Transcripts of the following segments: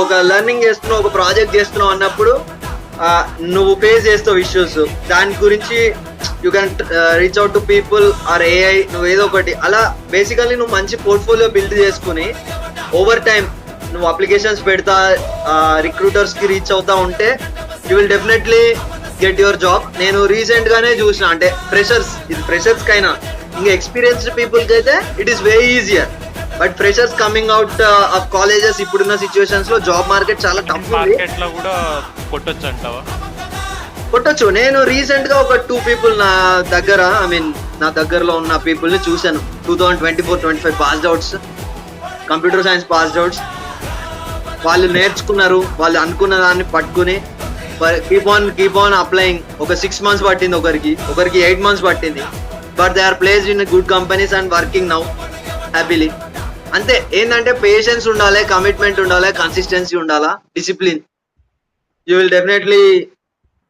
ఒక లెర్నింగ్ చేస్తున్నావు, ఒక ప్రాజెక్ట్ చేస్తున్నావు అన్నప్పుడు నువ్వు ఫేస్ చేస్తావు ఇష్యూస్. దాని గురించి you can reach out to people or AI, నువ్వు ఏదో ఒకటి అలా బేసికల్లీ నువ్వు మంచి పోర్ట్ఫోలియో బిల్డ్ చేసుకుని ఓవర్ టైం నువ్వు అప్లికేషన్స్ పెడతా రిక్రూటర్స్ కి రీచ్ అవుతా ఉంటే you will definitely get your job. నేను రీసెంట్ గానే చూసిన, అంటే ఫ్రెషర్స్ కైనా ఇంకా ఎక్స్పీరియన్స్డ్ పీపుల్ కి అయితే it is very easier. But freshers coming out of colleges ఇప్పుడున్న సిచ్యువేషన్స్ లో జాబ్ మార్కెట్ చాలా టఫ్ ఉంది. మార్కెట్ లో కూడా కొట్టొచ్చు అంటావా? కొట్టొచ్చు. నేను రీసెంట్ గా ఒక 2 people నా దగ్గరలో ఉన్న పీపుల్ ని చూశాను. 2024-25 passed outs, computer science passed outs. వాళ్ళు నేర్చుకున్నారు, వాళ్ళు అనుకున్న దాన్ని పట్టుకుని కీప్ ఆన్ అప్లయింగ్. ఒక 6 months పట్టింది, ఒకరికి 8 months పట్టింది. But they are placed in good companies and working now happily. అంతే. ఏంటంటే పేషెన్స్ ఉండాలి, కమిట్మెంట్ ఉండాలి, కన్సిస్టెన్సీ ఉండాలా, discipline. You will definitely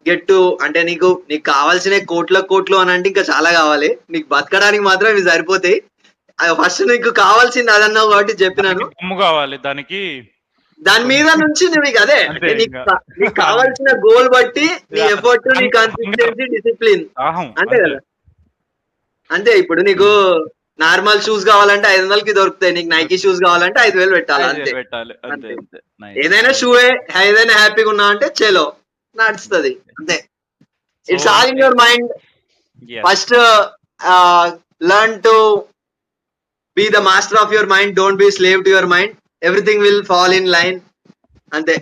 get to, అంటే నీకు కావాల్సిన కోట్లు అని అంటే ఇంకా చాలా కావాలి. నీకు బతకడానికి మాత్రం ఇవి సరిపోతాయి. ఫస్ట్ నీకు కావాల్సింది అదన్నావు కాబట్టి చెప్పినాను. కావాలి దానికి, దాని మీద నుంచి నువ్వు అదే నీకు కావాల్సిన గోల్ బట్టి నీ ఎఫర్ట్, నీ కన్సిస్టెన్సీ, డిసిప్లిన్, అంతే కదా. అంతే. ఇప్పుడు నీకు నార్మల్ షూస్ కావాలంటే 500కి దొరుకుతాయి, నీకు నైకీ షూస్ కావాలంటే 5,000 పెట్టాలి. అంతే. ఏదైనా షూయే, ఏదైనా హ్యాపీగా ఉన్నా అంటే చలో నడుస్తుంది. అంతే. It's all in your mind. First learn to be the master of your mind, don't be slave to your mind. Everything will fall in line. అంతే.